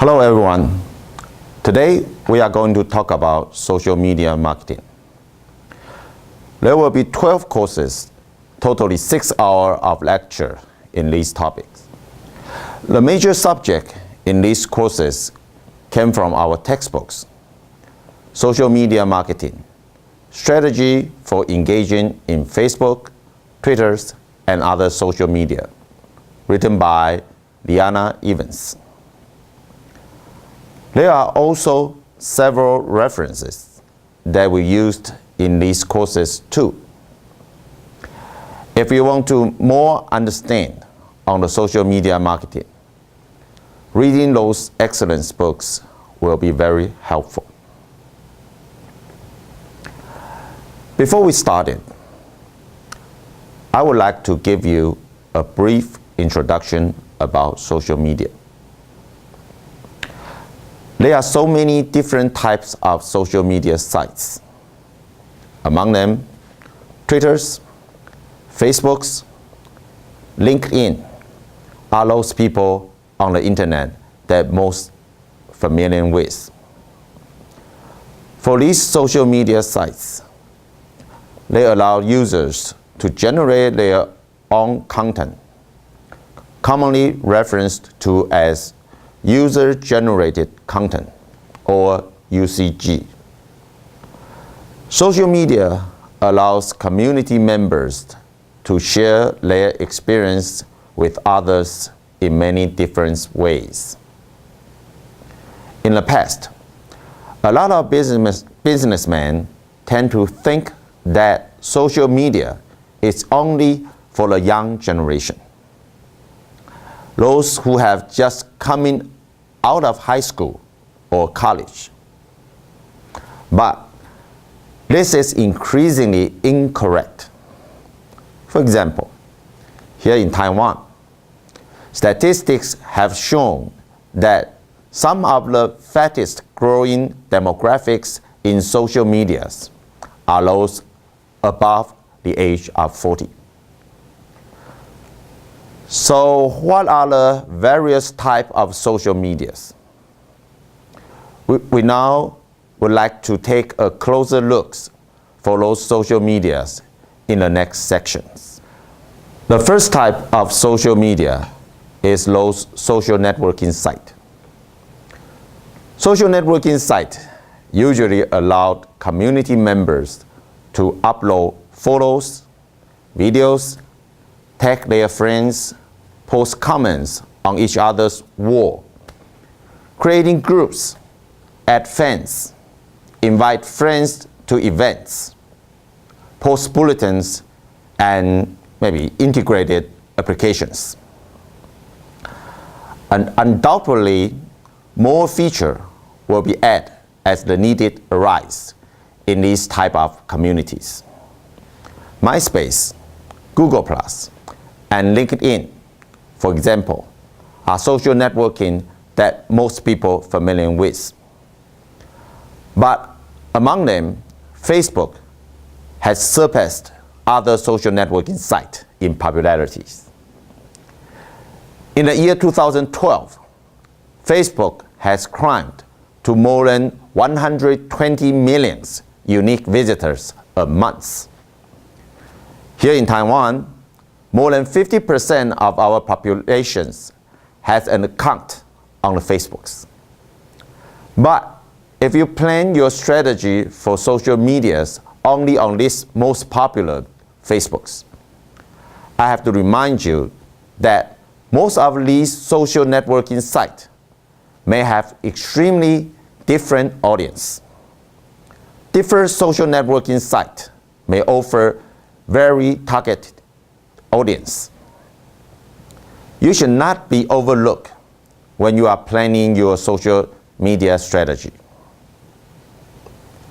Hello everyone. Today we are going to talk about social media marketing. There will be 12 courses, totally 6 hours of lecture in these topics. The major subject in these courses came from our textbooks: social media marketing, strategy for engaging in Facebook, Twitter, and other social media, written by Liana Evans. There are also several references that we used in these courses too. If you want to more understand on the social media marketing, reading those excellent books will be very helpful. Before we started, I would like to give you a brief introduction about social media. There are so many different types of social media sites. Among them, Twitter's, Facebook's, LinkedIn are those people on the internet that most familiar with. For these social media sites, they allow users to generate their own content, commonly referenced to as user-generated content, or UGC. Social media allows community members to share their experience with others in many different ways. In the past, a lot of businessmen tend to think that social media is only for the young generation, those who have just come out of high school or college. But this is increasingly incorrect. For example, here in Taiwan, statistics have shown that some of the fastest growing demographics in social medias are those above the age of 40. So what are the various types of social medias? We now would like to take a closer look for those social medias in the next sections. The first type of social media is those social networking sites. Social networking sites usually allow community members to upload photos, videos, tag their friends, post comments on each other's wall, creating groups, add fans, invite friends to events, post bulletins, and maybe integrated applications. And undoubtedly, more features will be added as the need arises in these type of communities. MySpace, Google+, and LinkedIn, for example, are social networking that most people are familiar with. But among them, Facebook has surpassed other social networking sites in popularity. In the year 2012, Facebook has climbed to more than 120 million unique visitors a month. Here in Taiwan, more than 50% of our population has an account on the Facebook. But if you plan your strategy for social medias only on these most popular Facebooks, I have to remind you that most of these social networking sites may have extremely different audience. Different social networking sites may offer very targeted audience. You should not be overlooked when you are planning your social media strategy.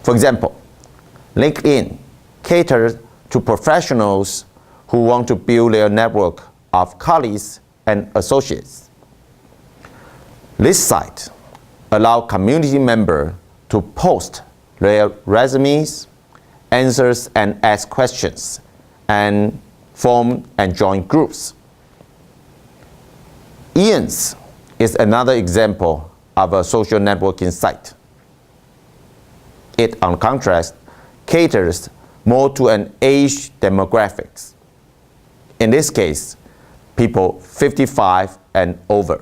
For example, LinkedIn caters to professionals who want to build their network of colleagues and associates. This site allows community members to post their resumes, answers and ask questions, and form and join groups. Ian's is another example of a social networking site. It, on contrast, caters more to an age demographics. In this case, people 55 and over.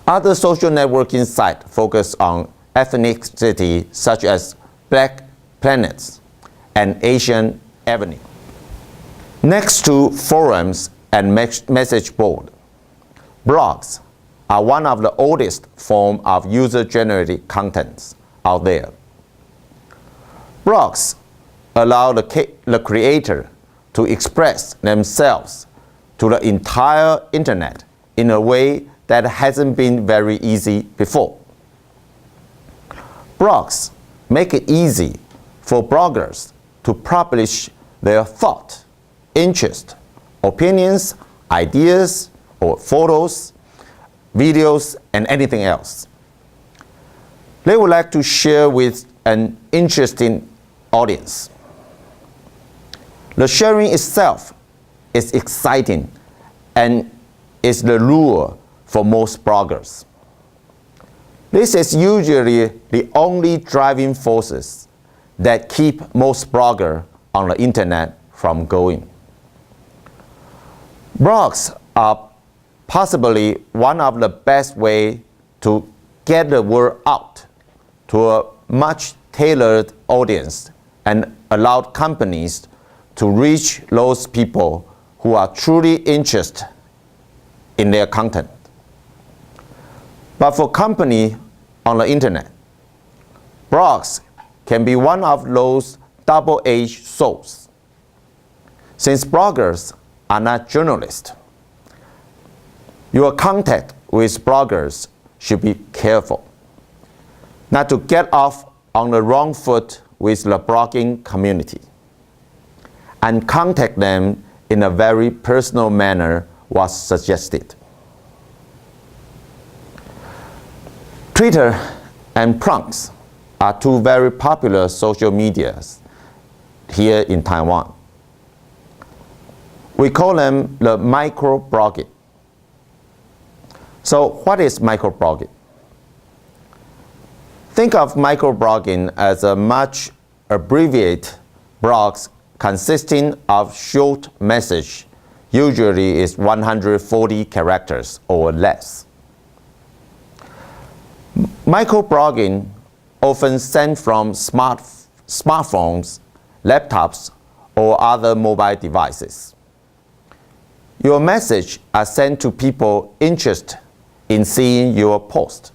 Other social networking sites focus on ethnicity such as Black Planets and Asian Avenue. Next to forums and message board, blogs are one of the oldest forms of user-generated contents out there. Blogs allow the creator to express themselves to the entire internet in a way that hasn't been very easy before. Blogs make it easy for bloggers to publish their thought, interest, opinions, ideas, or photos, videos, and anything else. They would like to share with an interesting audience. The sharing itself is exciting and is the lure for most bloggers. This is usually the only driving forces that keep most bloggers on the internet from going. Blogs are possibly one of the best ways to get the word out to a much tailored audience and allow companies to reach those people who are truly interested in their content. But for companies on the internet, blogs can be one of those double-edged swords. Since bloggers are not journalists, your contact with bloggers should be careful, not to get off on the wrong foot with the blogging community, and contact them in a very personal manner was suggested. Twitter and Prongs are two very popular social medias here in Taiwan. We call them the microblogging. So what is microblogging? Think of microblogging as a much abbreviated blogs consisting of short message, usually is 140 characters or less. Microblogging often sent from smartphones, laptops, or other mobile devices. Your message are sent to people interested in seeing your post.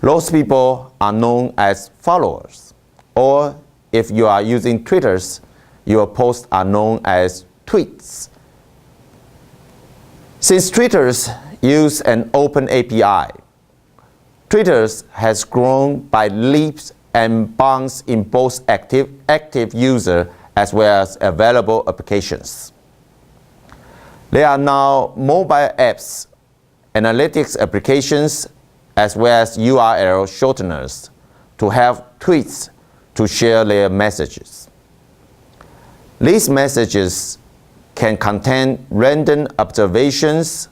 Those people are known as followers, or if you are using Twitters, your posts are known as tweets. Since Twitters use an open API, Twitter has grown by leaps and bounds in both active user as well as available applications. There are now mobile apps, analytics applications, as well as URL shorteners to have tweets to share their messages. These messages can contain random observations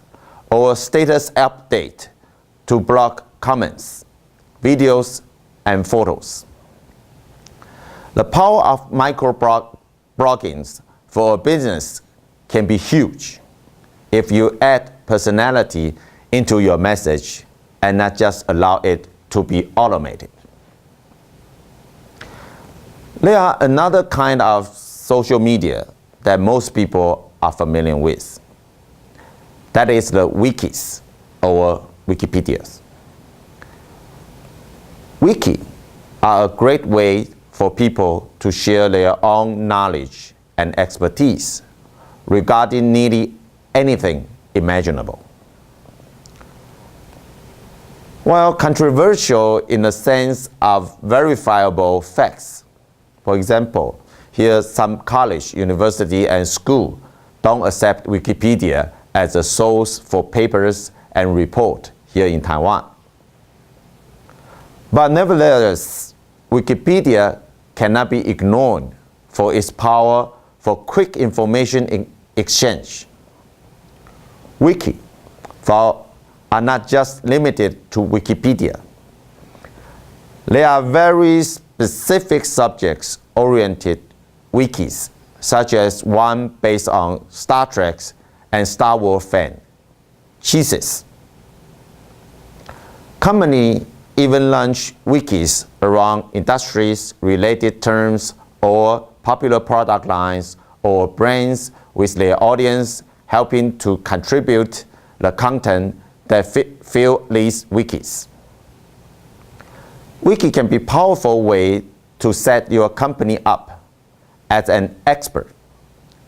or status update to block comments, videos, and photos. The power of microblogging for a business can be huge if you add personality into your message and not just allow it to be automated. There are another kind of social media that most people are familiar with. That is the wikis or Wikipedias. Wiki are a great way for people to share their own knowledge and expertise regarding nearly anything imaginable. While controversial in the sense of verifiable facts, for example, here some college, university, and school don't accept Wikipedia as a source for papers and report here in Taiwan. But nevertheless, Wikipedia cannot be ignored for its power for quick information exchange. Wiki, for are not just limited to Wikipedia. There are very specific subjects-oriented wikis, such as one based on Star Trek and Star Wars fan, Cheeses. Companies even launch wikis around industries-related terms or popular product lines or brands with their audience helping to contribute the content that fill these wikis. Wiki can be a powerful way to set your company up as an expert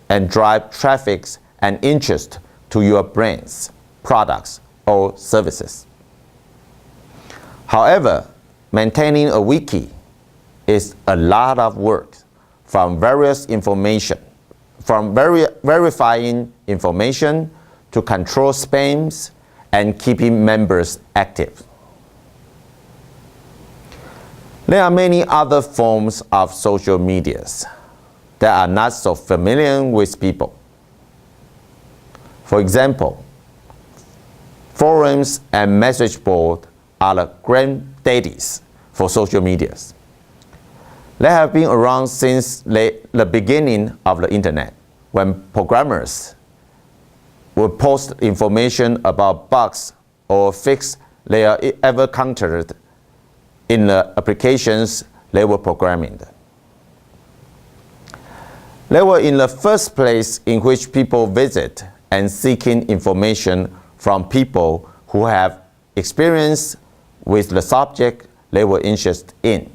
and drive traffic and interest to your brands, products, or services. However, maintaining a wiki is a lot of work, from verifying information to control spams and keeping members active. There are many other forms of social medias that are not so familiar with people. For example, forums and message boards are the granddaddies for social medias. They have been around since the beginning of the internet, when programmers would post information about bugs or fix they ever encountered in the applications they were programming. They were in the first place in which people visit and seeking information from people who have experience with the subject they were interested in.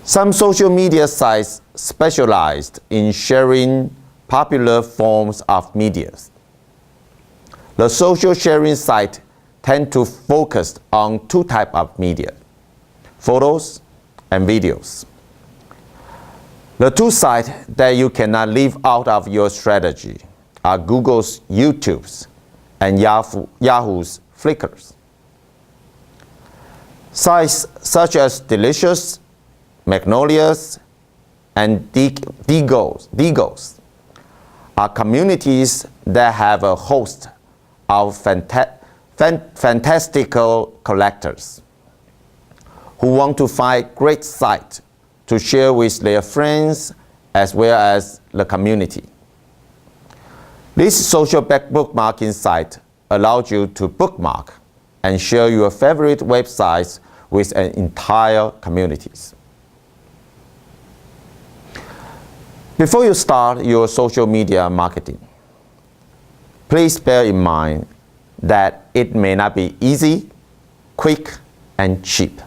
Some social media sites specialized in sharing popular forms of media. The social sharing sites tend to focus on two types of media: photos and videos. The two sites that you cannot leave out of your strategy are Google's YouTubes and Yahoo's Flickrs. Sites such as Delicious, Magnolias, and Digos are communities that have a host of fantastical collectors who want to find great sites to share with their friends as well as the community. This social bookmarking site allows you to bookmark and share your favorite websites with an entire communities. Before you start your social media marketing, please bear in mind that it may not be easy, quick, and cheap.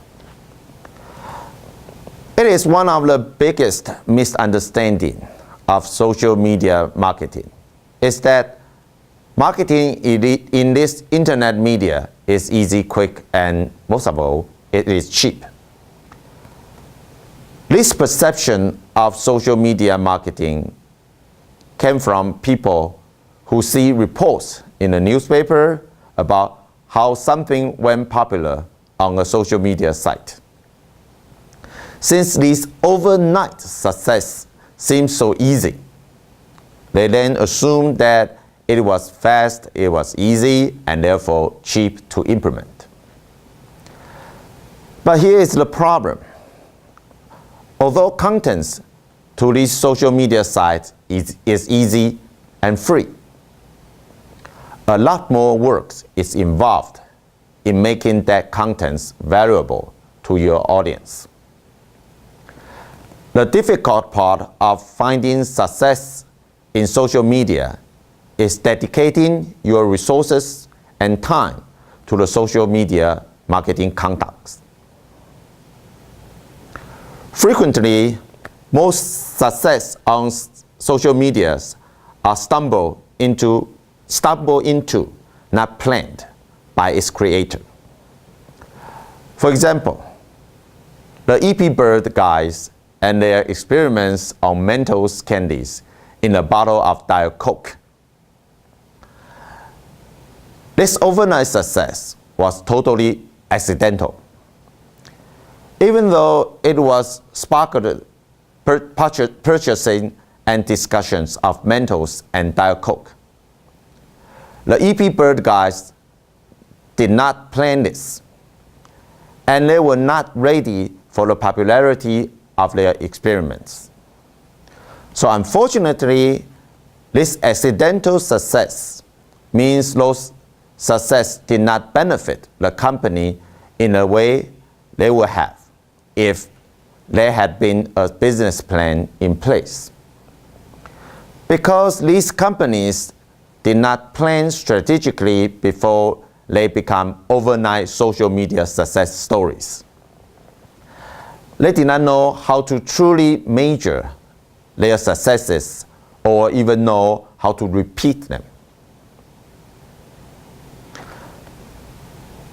It is one of the biggest misunderstandings of social media marketing is that marketing in this internet media is easy, quick, and most of all, it is cheap. This perception of social media marketing came from people who see reports in the newspaper about how something went popular on a social media site. Since this overnight success seems so easy, they then assume that it was fast, it was easy, and therefore cheap to implement. But here is the problem. Although contents to these social media sites is easy and free, a lot more work is involved in making that content valuable to your audience. The difficult part of finding success in social media is dedicating your resources and time to the social media marketing context. Frequently, most success on social media are stumbled into, not planned by its creator. For example, the EP Bird guys and their experiments on Mentos candies in a bottle of Diet Coke. This overnight success was totally accidental. Even though it was sparked purchasing and discussions of Mentos and Diet Coke. The EP Bird guys did not plan this, and they were not ready for the popularity of their experiments. So unfortunately, this accidental success means those success did not benefit the company in a way they would have if there had been a business plan in place. Because these companies did not plan strategically before they become overnight social media success stories. They did not know how to truly measure their successes or even know how to repeat them.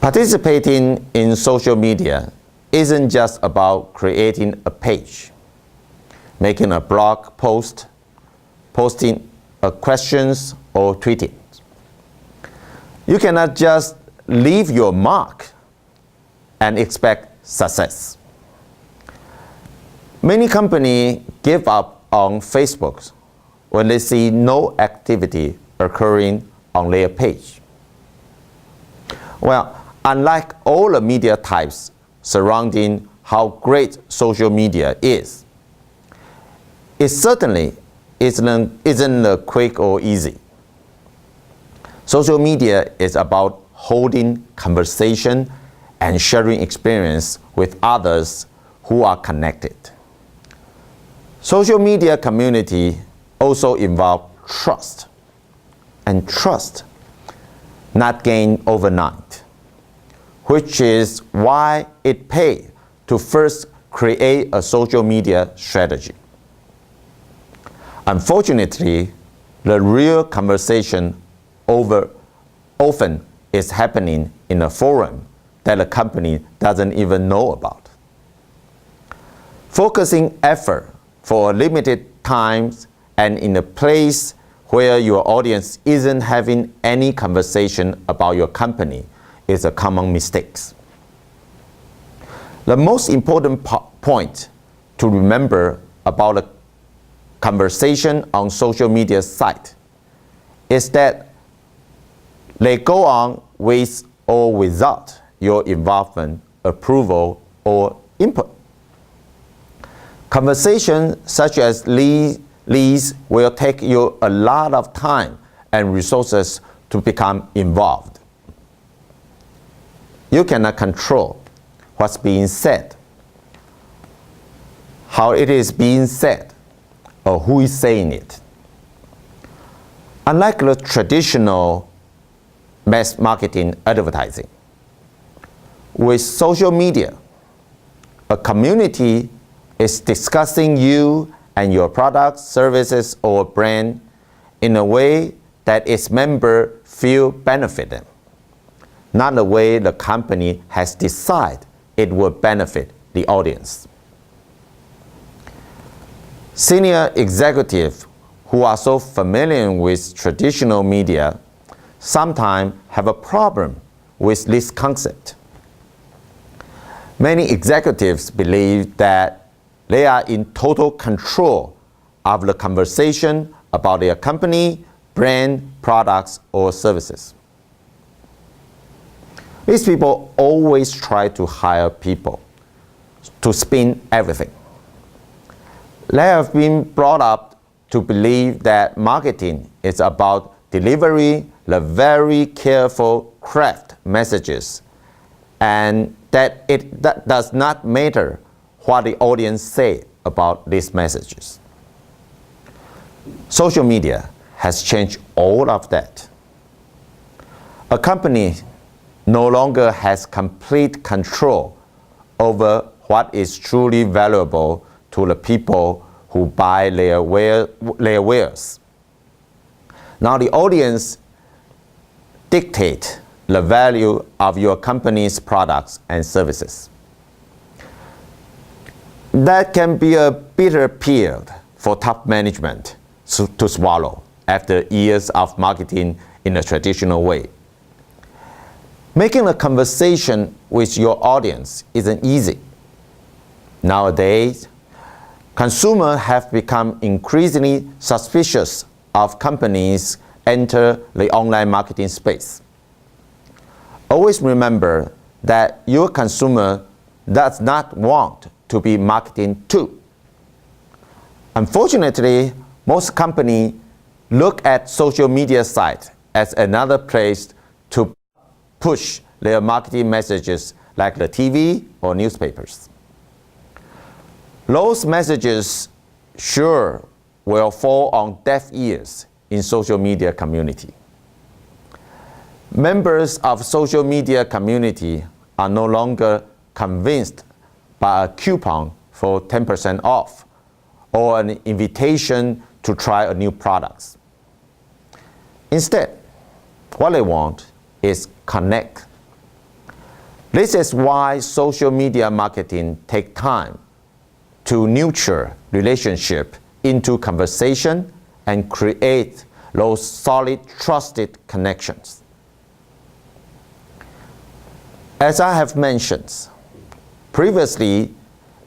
Participating in social media isn't just about creating a page, making a blog post, posting questions, or tweeting. You cannot just leave your mark and expect success. Many companies give up on Facebook when they see no activity occurring on their page. Well, unlike all the media types surrounding how great social media is, it certainly isn't quick or easy. Social media is about holding conversation and sharing experience with others who are connected. Social media community also involve trust, and trust not gained overnight, which is why it pays to first create a social media strategy. Unfortunately, the real conversation often is happening in a forum that the company doesn't even know about. Focusing effort for limited times and in a place where your audience isn't having any conversation about your company is a common mistake. The most important point to remember about a conversation on social media site is that they go on with or without your involvement, approval, or input. Conversations such as these will take you a lot of time and resources to become involved. You cannot control what's being said, how it is being said, or who is saying it. Unlike the traditional mass marketing advertising, with social media, a community is discussing you and your products, services, or brand in a way that its members feel benefited, not the way the company has decided it will benefit the audience. Senior executives who are so familiar with traditional media sometimes have a problem with this concept. Many executives believe that they are in total control of the conversation about their company, brand, products, or services. These people always try to hire people to spin everything. They have been brought up to believe that marketing is about delivering the very careful craft messages, and that it does not matter what the audience say about these messages. Social media has changed all of that. A company no longer has complete control over what is truly valuable to the people who buy their wares. Now the audience dictates the value of your company's products and services. That can be a bitter pill for top management to swallow after years of marketing in a traditional way. Making a conversation with your audience isn't easy. Nowadays, consumers have become increasingly suspicious of companies enter the online marketing space. Always remember that your consumer does not want to be marketed to. Unfortunately, most companies look at social media sites as another place to push their marketing messages like the TV or newspapers. Those messages sure will fall on deaf ears in social media community. Members of social media community are no longer convinced by a coupon for 10% off or an invitation to try a new product. Instead, what they want is connect. This is why social media marketing takes time to nurture relationship into conversation and create those solid, trusted connections. As I have mentioned, previously,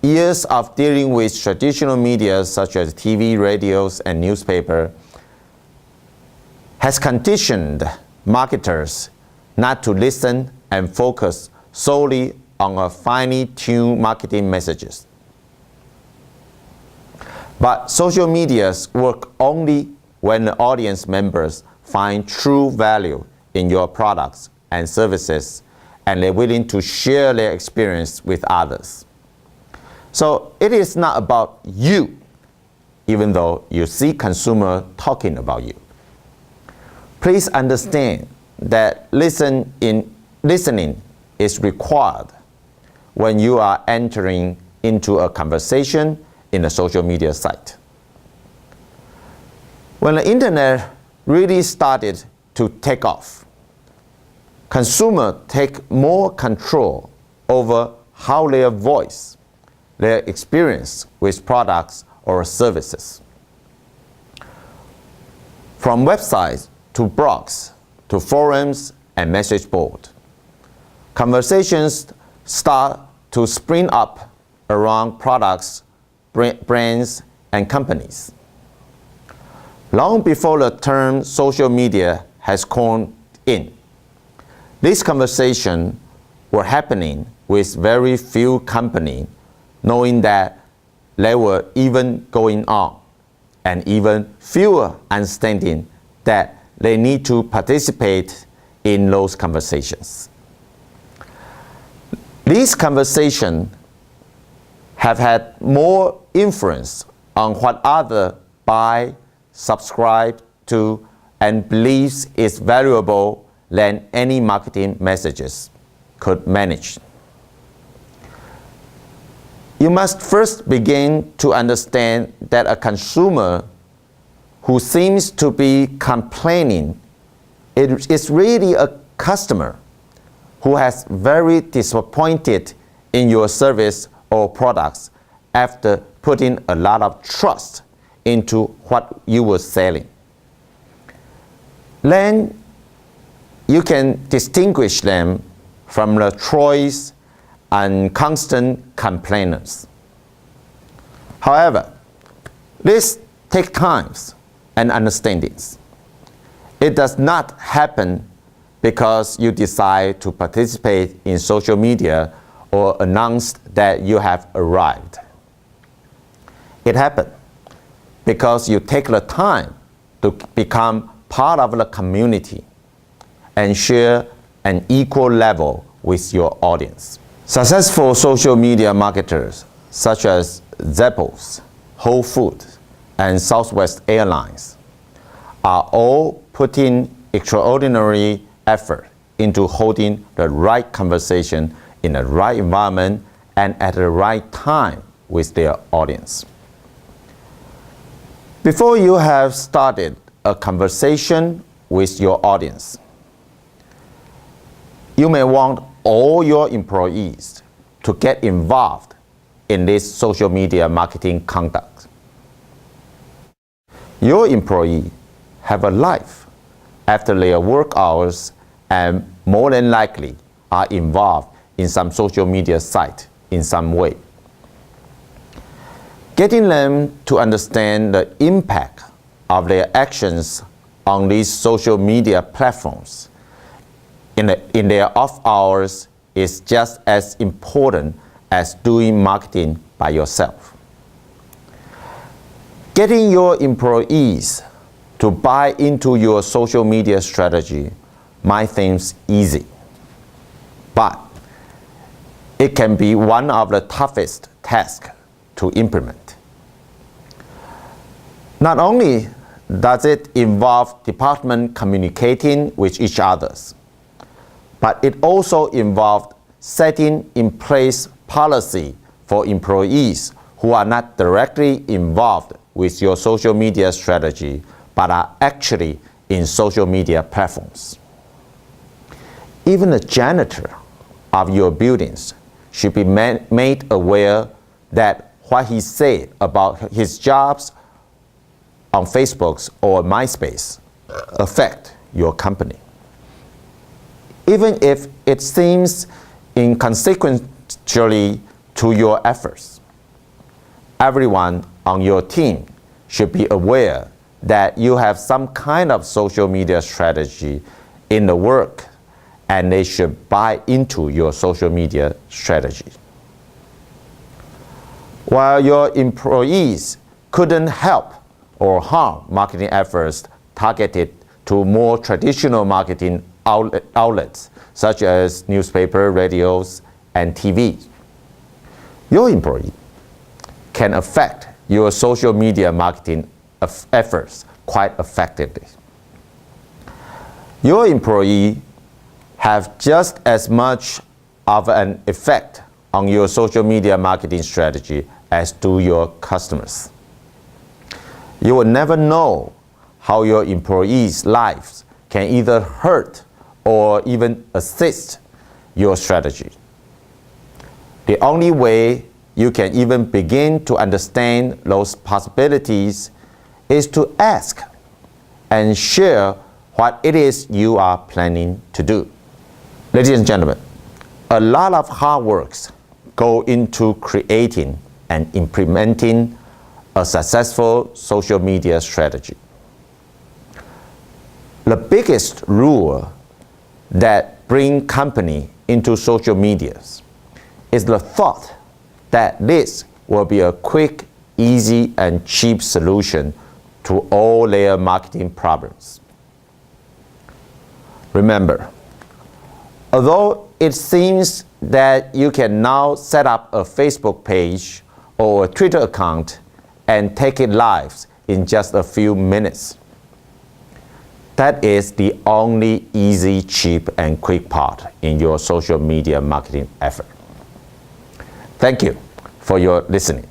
years of dealing with traditional media such as TV, radios, and newspaper has conditioned marketers not to listen and focus solely on a finely tuned marketing messages. But social medias work only when the audience members find true value in your products and services and they're willing to share their experience with others. So it is not about you, even though you see consumers talking about you. Please understand that listening is required when you are entering into a conversation in a social media site. When the internet really started to take off, consumers take more control over how their voice, their experience with products or services. From websites to blogs to forums and message boards, conversations start to spring up around products, brands, and companies. Long before the term social media has coined in, these conversations were happening with very few companies knowing that they were even going on, and even fewer understanding that they need to participate in those conversations. These conversations have had more influence on what others buy, subscribe to, and believes is valuable than any marketing messages could manage. You must first begin to understand that a consumer who seems to be complaining is really a customer who has very disappointed in your service or products after putting a lot of trust into what you were selling. Then you can distinguish them from the choice and constant complainers. However, this takes time and understandings. It does not happen because you decide to participate in social media or announce that you have arrived. It happens because you take the time to become part of the community and share an equal level with your audience. Successful social media marketers such as Zappos, Whole Foods, and Southwest Airlines are all putting extraordinary effort into holding the right conversation in the right environment and at the right time with their audience. Before you have started a conversation with your audience, you may want all your employees to get involved in this social media marketing conduct. Your employees have a life after their work hours and more than likely are involved in some social media site in some way. Getting them to understand the impact of their actions on these social media platforms in their off hours is just as important as doing marketing by yourself. Getting your employees to buy into your social media strategy might seem easy, but it can be one of the toughest tasks to implement. Not only does it involve departments communicating with each other, but it also involves setting in place policy for employees who are not directly involved with your social media strategy, but are actually in social media platforms. Even the janitor of your buildings should be made aware that what he said about his jobs on Facebook or MySpace affect your company. Even if it seems inconsequentially to your efforts, everyone on your team should be aware that you have some kind of social media strategy in the work, and they should buy into your social media strategy. While your employees couldn't help or harm marketing efforts targeted to more traditional marketing outlets such as newspaper, radios, and TV, your employee can affect your social media marketing efforts quite effectively. Your employee have just as much of an effect on your social media marketing strategy as do your customers. You will never know how your employees' lives can either hurt or even assist your strategy. The only way you can even begin to understand those possibilities is to ask and share what it is you are planning to do. Ladies and gentlemen, a lot of hard work go into creating and implementing a successful social media strategy. The biggest rule that brings company into social media is the thought that this will be a quick, easy, and cheap solution to all their marketing problems. Remember, although it seems that you can now set up a Facebook page or a Twitter account and take it live in just a few minutes, that is the only easy, cheap, and quick part in your social media marketing effort. Thank you for your listening.